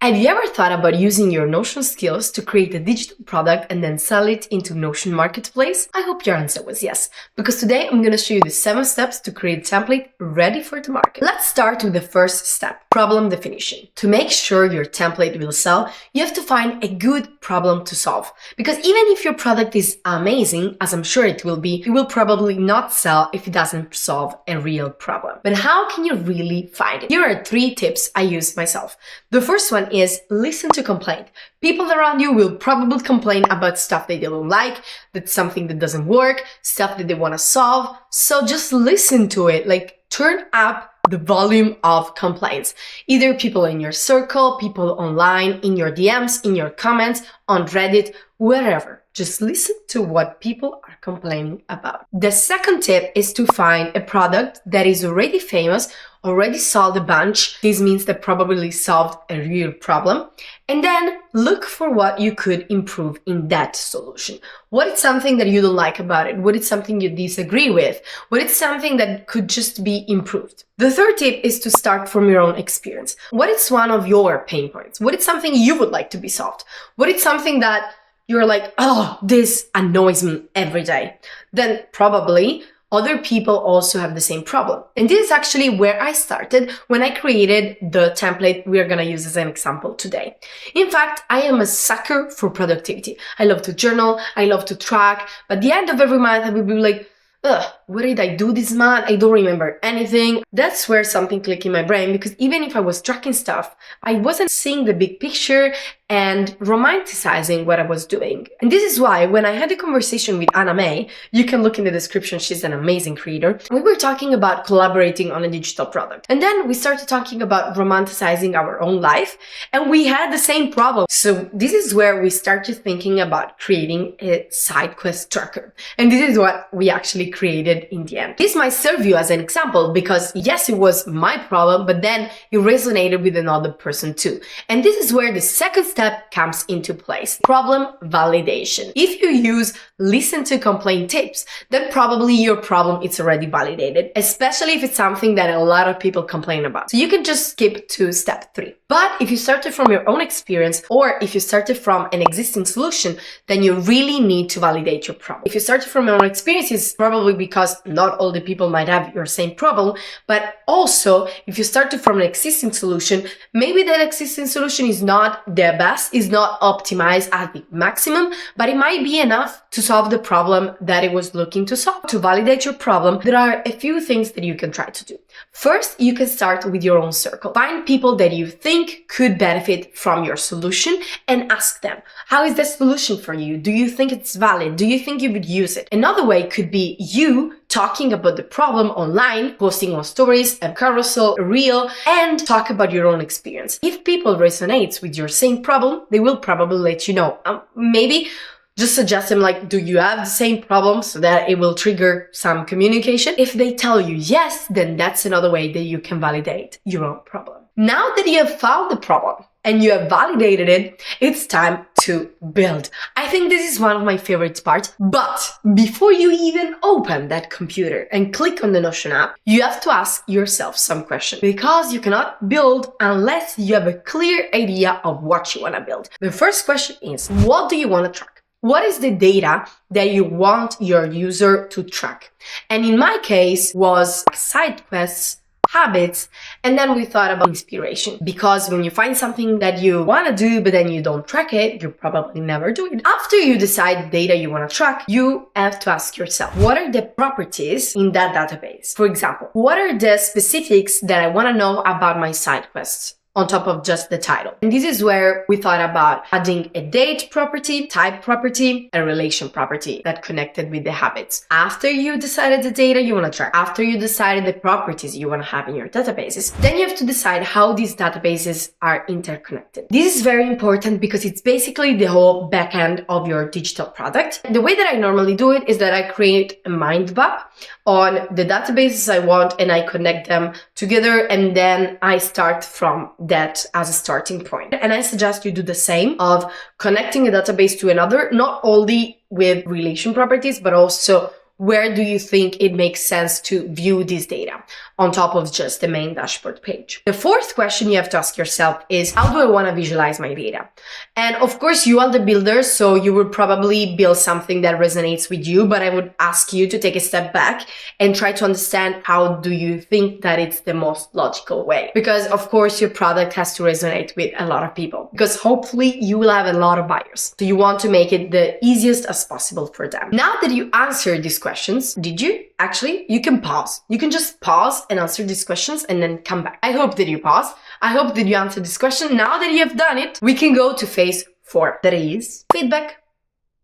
Have you ever thought about using your Notion skills to create a digital product and then sell it into Notion Marketplace? I hope your answer was yes, because today I'm going to show you the 7 steps to create a template ready for the market. Let's start with the first step, problem definition. To make sure your template will sell, you have to find a good problem to solve. Because even if your product is amazing, as I'm sure it will be, it will probably not sell if it doesn't solve a real problem. But how can you really find it? Here are 3 tips I use myself. The first one is listen to complaint. People around you will probably complain about stuff they don't like, that's something that doesn't work, stuff that they want to solve. So just listen to it, like turn up the volume of complaints. Either people in your circle, people online, in your DMs, in your comments, on Reddit, wherever. Just listen to what people are complaining about. The second tip is to find a product that is already famous, already sold a bunch. This means that probably solved a real problem. And then look for what you could improve in that solution. What is something that you don't like about it? What is something you disagree with? What is something that could just be improved? The third tip is to start from your own experience. What is one of your pain points? What is something you would like to be solved? What is something that you're like, oh, this annoys me every day? Then probably other people also have the same problem. And this is actually where I started when I created the template we're gonna use as an example today. In fact, I am a sucker for productivity. I love to journal, I love to track, but at the end of every month I will be like, ugh, what did I do this month? I don't remember anything. That's where something clicked in my brain, because even if I was tracking stuff, I wasn't seeing the big picture and romanticizing what I was doing. And this is why when I had a conversation with Anna May, you can look in the description, she's an amazing creator, we were talking about collaborating on a digital product. And then we started talking about romanticizing our own life, and we had the same problem. So this is where we started thinking about creating a side quest tracker. And this is what we actually created in the end. This might serve you as an example because yes, it was my problem, but then it resonated with another person too. And this is where the second step comes into place. Problem validation. If you use listen to complaint tips, then probably your problem is already validated, especially if it's something that a lot of people complain about. So you can just skip to step 3. But if you started from your own experience, or if you started from an existing solution, then you really need to validate your problem. If you started from your own experience, it's probably because not all the people might have your same problem, but also if you started from an existing solution, maybe that existing solution is not the best, is not optimized at the maximum, but it might be enough to solve the problem that it was looking to solve. To validate your problem, there are a few things that you can try to do. First, you can start with your own circle. Find people that you think could benefit from your solution and ask them, how is that solution for you? Do you think it's valid? Do you think you would use it? Another way could be you talking about the problem online, posting on stories, a carousel, a reel, and talk about your own experience. If people resonate with your same problem, they will probably let you know. Maybe just suggest them like, do you have the same problem, so that it will trigger some communication. If they tell you yes, then that's another way that you can validate your own problem. Now that you have found the problem and you have validated it, it's time to build. I think this is one of my favorite parts, but before you even open that computer and click on the Notion app, you have to ask yourself some questions, because you cannot build unless you have a clear idea of what you want to build. The first question is, what do you want to track? What is the data that you want your user to track? And in my case was side quests, habits, and then we thought about inspiration, because when you find something that you want to do but then you don't track it, you probably never do it. After you decide the data you want to track, you have to ask yourself, what are the properties in that database? For example, what are the specifics that I want to know about my side quests on top of just the title? And this is where we thought about adding a date property, type property, a relation property that connected with the habits. After you decided the data you want to track, after you decided the properties you want to have in your databases, then you have to decide how these databases are interconnected. This is very important because it's basically the whole backend of your digital product. The way that I normally do it is that I create a mind map on the databases I want and I connect them together, and then I start from that as a starting point. And I suggest you do the same, of connecting a database to another, not only with relation properties, but also where do you think it makes sense to view this data on top of just the main dashboard page? The fourth question you have to ask yourself is, how do I want to visualize my data? And of course, you are the builder, so you will probably build something that resonates with you, but I would ask you to take a step back and try to understand how do you think that it's the most logical way. Because of course, your product has to resonate with a lot of people, because hopefully you will have a lot of buyers. So you want to make it the easiest as possible for them. Now that you answered these questions, did you? Actually, you can pause. You can just pause and answer these questions and then come back. I hope that you paused. I hope that you answered this question. Now that you have done it, we can go to phase 4. That is feedback.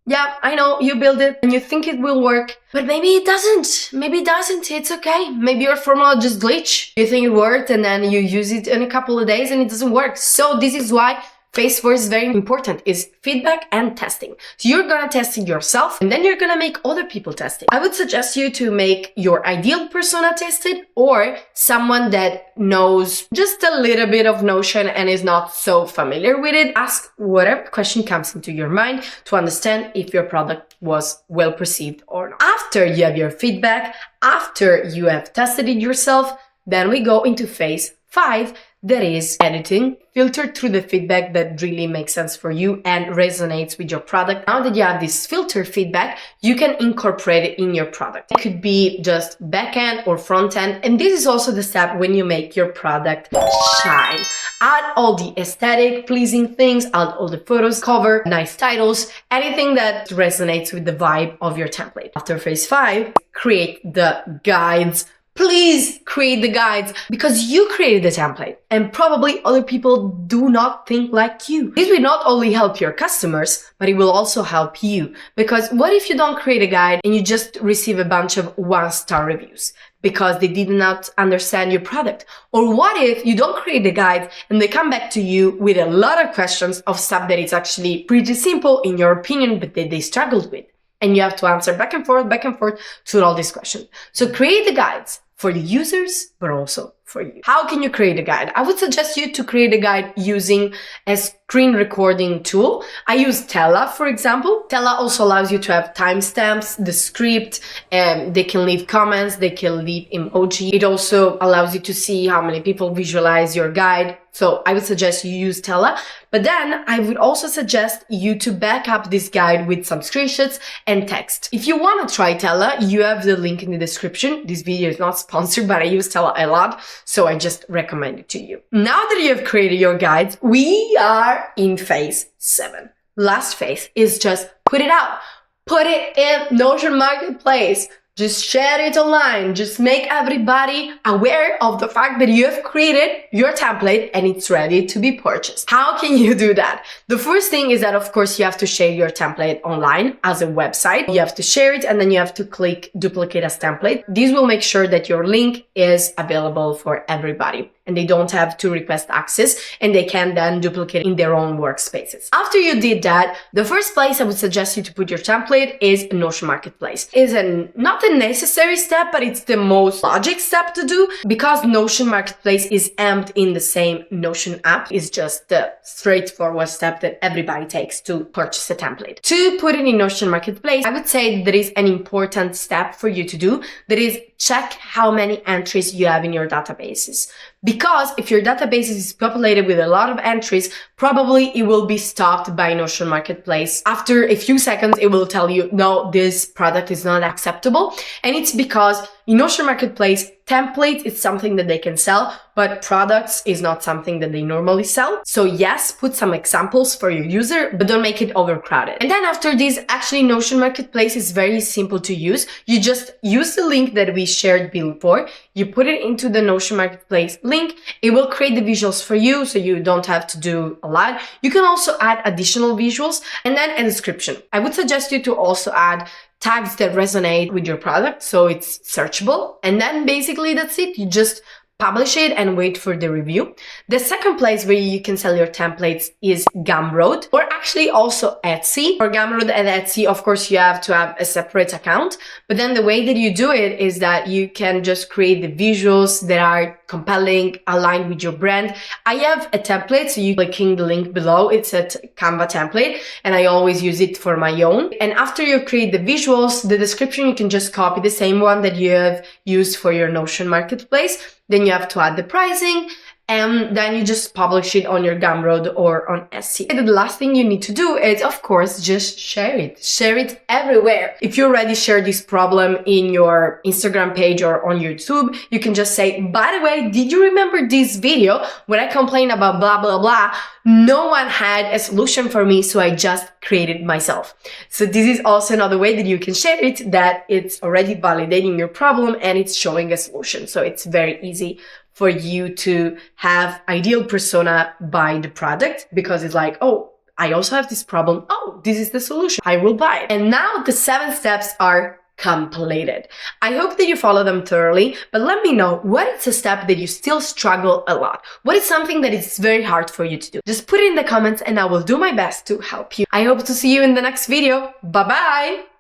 Yeah, I know you build it and you think it will work, but maybe it doesn't. Maybe it doesn't. It's okay. Maybe your formula just glitched. You think it worked and then you use it in a couple of days and it doesn't work. So this is why phase 4 is very important, is feedback and testing. So you're gonna test it yourself and then you're gonna make other people test it. I would suggest you to make your ideal persona test it, or someone that knows just a little bit of Notion and is not so familiar with it. Ask whatever question comes into your mind to understand if your product was well perceived or not. After you have your feedback, after you have tested it yourself, then we go into phase 5, that is editing, filter through the feedback that really makes sense for you and resonates with your product. Now that you have this filter feedback, you can incorporate it in your product. It could be just backend or front end. And this is also the step when you make your product shine. Add all the aesthetic, pleasing things, add all the photos, cover, nice titles, anything that resonates with the vibe of your template. After phase 5, create the guides. Please create the guides, because you created the template and probably other people do not think like you. This will not only help your customers, but it will also help you. Because what if you don't create a guide and you just receive a bunch of 1-star reviews because they did not understand your product? Or what if you don't create a guide and they come back to you with a lot of questions of stuff that is actually pretty simple in your opinion, but that they struggled with? And you have to answer back and forth to all these questions. So create the guides for the users, but also for you. How can you create a guide? I would suggest you to create a guide using a screen recording tool. I use Tella, for example. Tella also allows you to have timestamps, the script, and they can leave comments, they can leave emoji. It also allows you to see how many people visualize your guide. So I would suggest you use Tella, but then I would also suggest you to back up this guide with some screenshots and text. If you want to try Tella, you have the link in the description. This video is not sponsored, but I use Tella a lot, so I just recommend it to you. Now that you have created your guides, we are in phase 7. Last phase is just put it out. Put it in Notion Marketplace. Just share it online. Just make everybody aware of the fact that you have created your template and it's ready to be purchased. How can you do that? The first thing is that, of course, you have to share your template online as a website. You have to share it and then you have to click duplicate as template. This will make sure that your link is available for everybody and they don't have to request access and they can then duplicate in their own workspaces. After you did that, the first place I would suggest you to put your template is Notion Marketplace. It's not a necessary step, but it's the most logic step to do because Notion Marketplace is embedded in the same Notion app. It's just the straightforward step that everybody takes to purchase a template. To put it in Notion Marketplace, I would say there is an important step for you to do. That is, check how many entries you have in your databases. Because if your database is populated with a lot of entries, probably it will be stopped by Notion Marketplace. After a few seconds, it will tell you, no, this product is not acceptable. And it's because in Notion Marketplace, templates is something that they can sell, but products is not something that they normally sell. So yes, put some examples for your user, but don't make it overcrowded. And then after this, actually Notion Marketplace is very simple to use. You just use the link that we shared before. You put it into the Notion Marketplace link. It will create the visuals for you, so you don't have to do a lot. You can also add additional visuals and then a description. I would suggest you to also add tags that resonate with your product, so it's searchable. And then basically that's it. You just publish it and wait for the review. The second place where you can sell your templates is Gumroad, or actually also Etsy. For Gumroad and Etsy, of course, you have to have a separate account, but then the way that you do it is that you can just create the visuals that are compelling, aligned with your brand. I have a template, so you clicking the link below, it's a Canva template, and I always use it for my own. And after you create the visuals, the description, you can just copy the same one that you have used for your Notion marketplace. Then you have to add the pricing, and then you just publish it on your Gumroad or on Etsy. And the last thing you need to do is, of course, just share it. Share it everywhere. If you already shared this problem in your Instagram page or on YouTube, you can just say, by the way, did you remember this video when I complained about blah, blah, blah? No one had a solution for me, so I just created myself. So this is also another way that you can share it, that it's already validating your problem and it's showing a solution. So it's very easy for you to have ideal persona buy the product, because it's like, oh, I also have this problem. Oh, this is the solution. I will buy it. And now the 7 steps are completed. I hope that you follow them thoroughly, but let me know what is a step that you still struggle a lot. What is something that is very hard for you to do? Just put it in the comments and I will do my best to help you. I hope to see you in the next video. Bye bye!